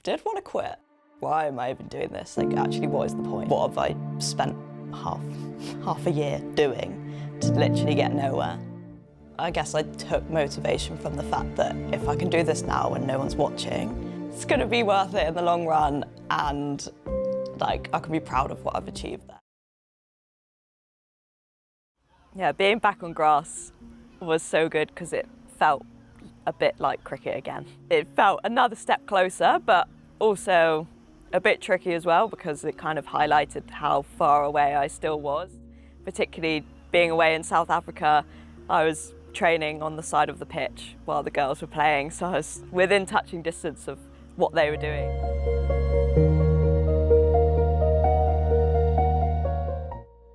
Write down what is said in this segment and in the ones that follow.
did want to quit. Why am I even doing this? Like, actually, what is the point? What have I spent half a year doing to literally get nowhere? I guess I took motivation from the fact that if I can do this now when no one's watching, it's going to be worth it in the long run, and like I can be proud of what I've achieved there. Yeah, being back on grass was so good because it felt a bit like cricket again. It felt another step closer, but also a bit tricky as well because it kind of highlighted how far away I still was. Particularly being away in South Africa, I was training on the side of the pitch while the girls were playing, so I was within touching distance of what they were doing.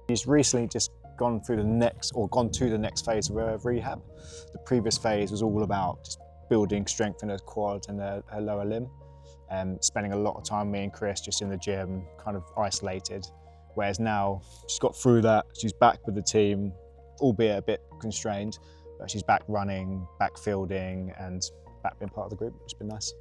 She's recently just gone to the next phase of rehab. The previous phase was all about just building strength in her quad and her lower limb, spending a lot of time, me and Chris, just in the gym, kind of isolated. Whereas now she's got through that, she's back with the team, albeit a bit constrained, but she's back running, back fielding, and back being part of the group, which has been nice.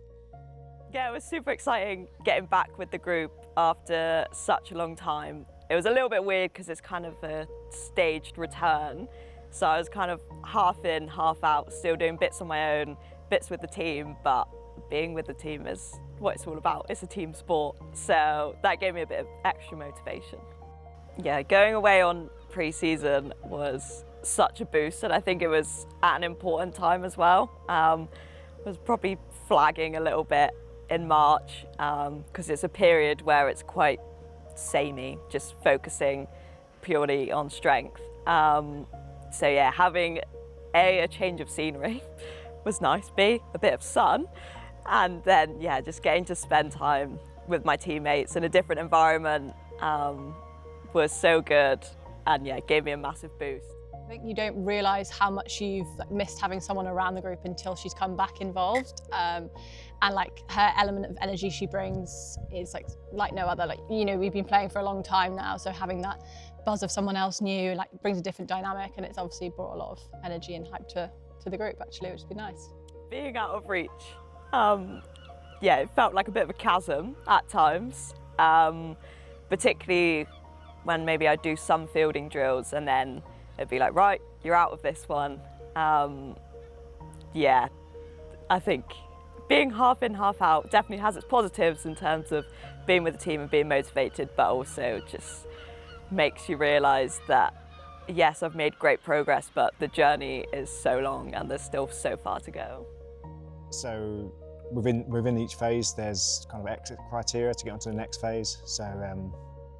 Yeah, it was super exciting getting back with the group after such a long time. It was a little bit weird because it's kind of a staged return. So I was kind of half in, half out, still doing bits on my own, bits with the team, but being with the team is what it's all about. It's a team sport. So that gave me a bit of extra motivation. Yeah, going away on pre-season was such a boost, and I think it was at an important time as well. I was probably flagging a little bit in March because it's a period where it's quite samey, just focusing purely on strength. So yeah, having a change of scenery was nice, B, a bit of sun, and then yeah, just getting to spend time with my teammates in a different environment was so good, and yeah, gave me a massive boost. I think you don't realise how much you've missed having someone around the group until she's come back involved. And like her element of energy she brings is like no other. Like, you know, we've been playing for a long time now, so having that buzz of someone else new like brings a different dynamic, and it's obviously brought a lot of energy and hype to the group actually, which has been nice. Being out of reach, yeah, it felt like a bit of a chasm at times, particularly when maybe I'd do some fielding drills and then it'd be like, right, you're out of this one. Yeah, I think being half in, half out definitely has its positives in terms of being with the team and being motivated, but also just makes you realise that, yes, I've made great progress, but the journey is so long and there's still so far to go. So within each phase, there's kind of exit criteria to get onto the next phase. So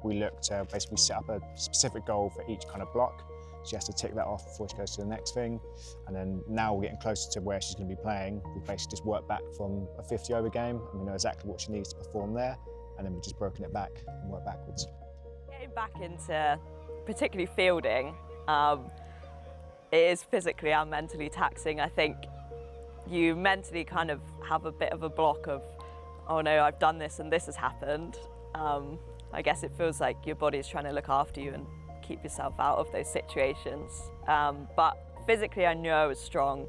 we look to basically set up a specific goal for each kind of block. She has to tick that off before she goes to the next thing. And then now we're getting closer to where she's going to be playing. We basically just work back from a 50 over game, and we know exactly what she needs to perform there. And then we've just broken it back and work backwards. Getting back into particularly fielding, it is physically and mentally taxing. I think you mentally kind of have a bit of a block of, oh no, I've done this and this has happened. I guess it feels like your body is trying to look after you and keep yourself out of those situations. But physically I knew I was strong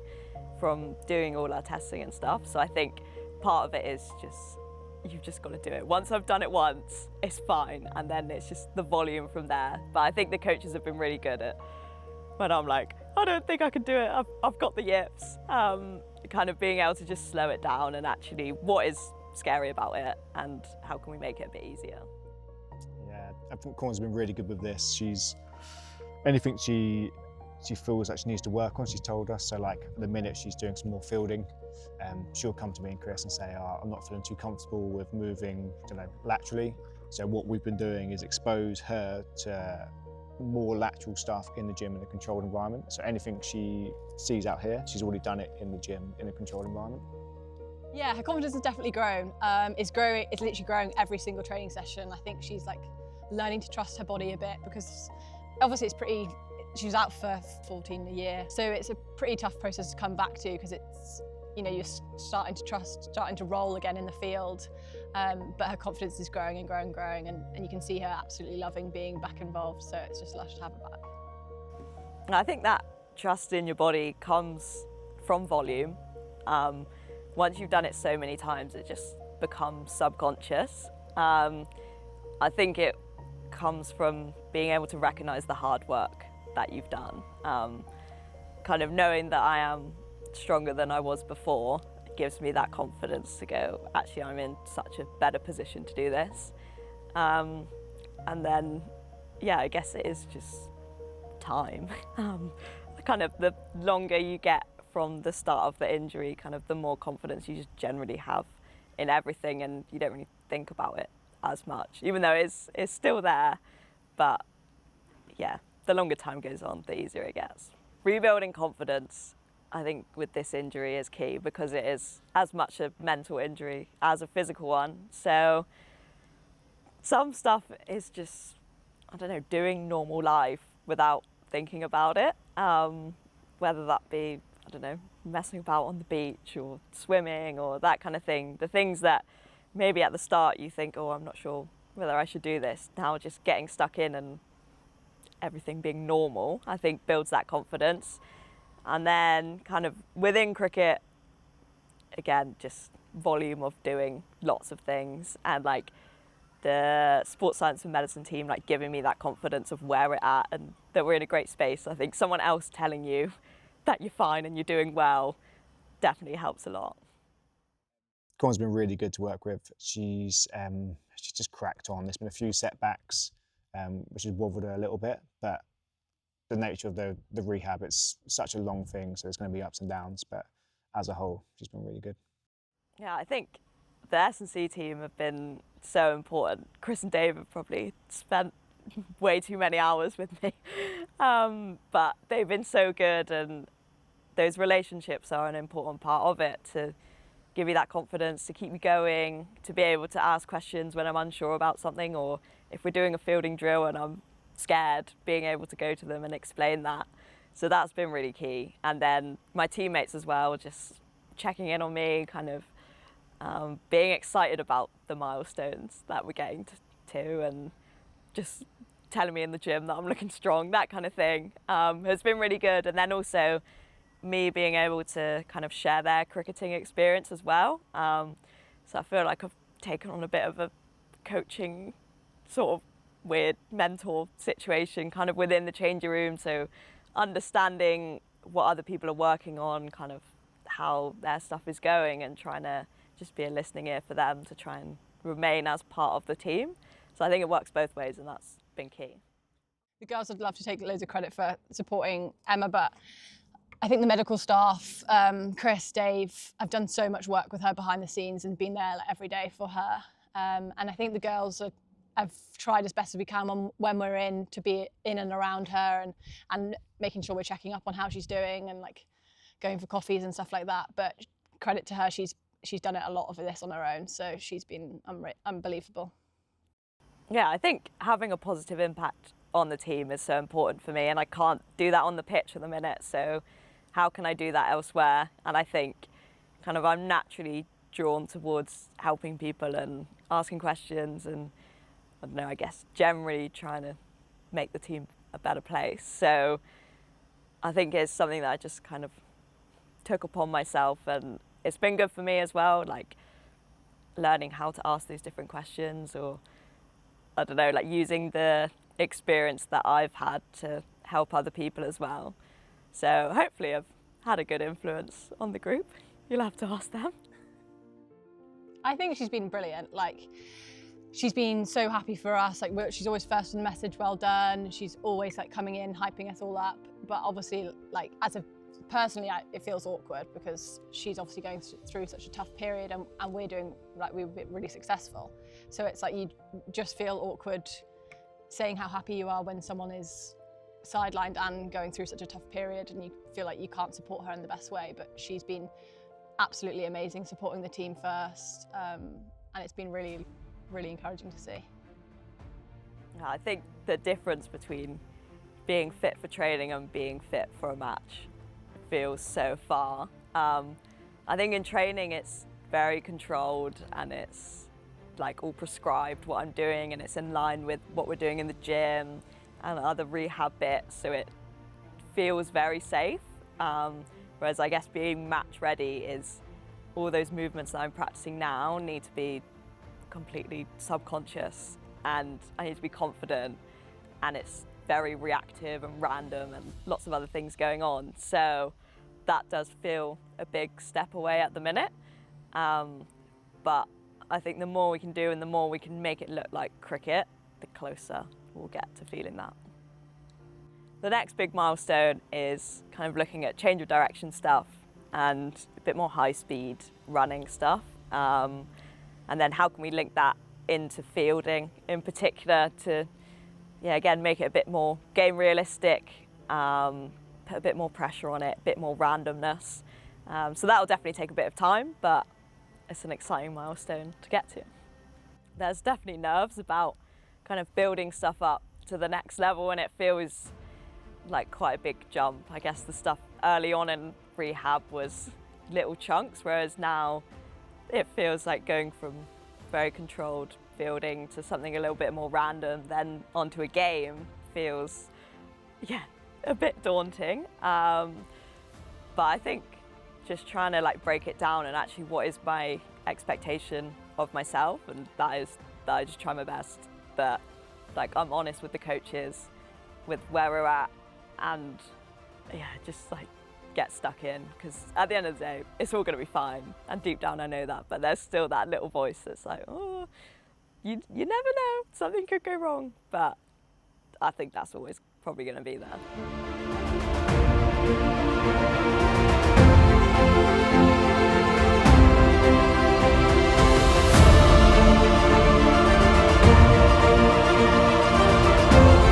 from doing all our testing and stuff. So I think part of it is just, you've just got to do it. Once I've done it once, it's fine. And then it's just the volume from there. But I think the coaches have been really good at when I'm like, I don't think I can do it. I've got the yips. Kind of being able to just slow it down and actually what is scary about it and how can we make it a bit easier. Yeah, I think Corn's been really good with this. Anything she feels like she needs to work on, she's told us. So like at the minute she's doing some more fielding, she'll come to me and Chris and say, oh, I'm not feeling too comfortable with moving, laterally. So what we've been doing is expose her to more lateral stuff in the gym in a controlled environment. So anything she sees out here, she's already done it in the gym in a controlled environment. Yeah, her confidence has definitely grown. It's literally growing every single training session. I think she's like learning to trust her body a bit because obviously she was out for 14 a year. So it's a pretty tough process to come back to because it's, you know, you're starting to roll again in the field. But her confidence is growing and growing and growing, and you can see her absolutely loving being back involved. So it's just lush to have her back. And I think that trust in your body comes from volume. Once you've done it so many times, it just become subconscious. I think it comes from being able to recognise the hard work that you've done. Kind of knowing that I am stronger than I was before gives me that confidence to go, actually I'm in such a better position to do this. And then, yeah, I guess it is just time. Kind of the longer you get from the start of the injury, kind of the more confidence you just generally have in everything, and you don't really think about it as much, even though it's still there. But yeah, the longer time goes on, the easier it gets. Rebuilding confidence, I think, with this injury is key because it is as much a mental injury as a physical one. So some stuff is just, I don't know, doing normal life without thinking about it. Whether that be, I don't know, messing about on the beach or swimming or that kind of thing. The things that maybe at the start you think, oh, I'm not sure whether I should do this. Now just getting stuck in and everything being normal, I think builds that confidence. And then kind of within cricket, again, just volume of doing lots of things, and like the sports science and medicine team like giving me that confidence of where we're at and that we're in a great space. I think someone else telling you that you're fine and you're doing well definitely helps a lot. Corn's been really good to work with. She's just cracked on. There's been a few setbacks, which has wobbled her a little bit, but the nature of the rehab, it's such a long thing, so there's going to be ups and downs, but as a whole, she's been really good. Yeah, I think the S&C team have been so important. Chris and Dave have probably spent way too many hours with me, but they've been so good, and those relationships are an important part of it, to give you that confidence, to keep you going, to be able to ask questions when I'm unsure about something, or if we're doing a fielding drill and I'm scared, being able to go to them and explain that. So that's been really key. And then my teammates as well, just checking in on me, kind of being excited about the milestones that we're getting to, and just telling me in the gym that I'm looking strong, that kind of thing, has been really good. And then also me being able to kind of share their cricketing experience as well. So I feel like I've taken on a bit of a coaching sort of weird mentor situation kind of within the changing room. So understanding what other people are working on, kind of how their stuff is going, and trying to just be a listening ear for them to try and remain as part of the team. So I think it works both ways, and that's been key. The girls would love to take loads of credit for supporting Emma, but I think the medical staff, Chris, Dave, have done so much work with her behind the scenes and been there every day for her. And I think the girls have tried as best as we can when we're in to be in and around her, and making sure we're checking up on how she's doing, and like going for coffees and stuff like that. But credit to her, she's done it a lot of this on her own, so she's been unbelievable. Yeah, I think having a positive impact on the team is so important for me, and I can't do that on the pitch at the minute, so how can I do that elsewhere? And I think kind of I'm naturally drawn towards helping people and asking questions, and I don't know, I guess generally trying to make the team a better place. So I think it's something that I just kind of took upon myself, and it's been good for me as well, like learning how to ask these different questions, or I don't know, like using the experience that I've had to help other people as well. So hopefully I've had a good influence on the group. You'll have to ask them. I think she's been brilliant. Like, she's been so happy for us. Like, she's always first in the message, well done. She's always like coming in, hyping us all up. But obviously, like personally, it feels awkward because she's obviously going through such a tough period, and we're doing, like, we've been really successful. So it's like you just feel awkward saying how happy you are when someone is sidelined and going through such a tough period, and you feel like you can't support her in the best way. But she's been absolutely amazing, supporting the team first, and it's been really, really encouraging to see. I think the difference between being fit for training and being fit for a match feels so far. I think in training it's very controlled, and it's like all prescribed what I'm doing, and it's in line with what we're doing in the gym and other rehab bits, so it feels very safe. Whereas I guess being match ready is all those movements that I'm practicing now need to be completely subconscious, and I need to be confident, and it's very reactive and random and lots of other things going on. So that does feel a big step away at the minute. But I think the more we can do and the more we can make it look like cricket, the closer we'll get to feeling that. The next big milestone is kind of looking at change of direction stuff and a bit more high speed running stuff. And then how can we link that into fielding in particular to, again, make it a bit more game realistic, put a bit more pressure on it, a bit more randomness. So that'll definitely take a bit of time, but it's an exciting milestone to get to. There's definitely nerves about kind of building stuff up to the next level, and it feels like quite a big jump. I guess the stuff early on in rehab was little chunks, whereas now it feels like going from very controlled fielding to something a little bit more random, then onto a game feels, a bit daunting. But I think just trying to like break it down and actually what is my expectation of myself, and that is that I just try my best, that like I'm honest with the coaches, with where we're at, and just like get stuck in, because at the end of the day it's all going to be fine, and deep down I know that, but there's still that little voice that's like, oh, you never know, something could go wrong. But I think that's always probably going to be there.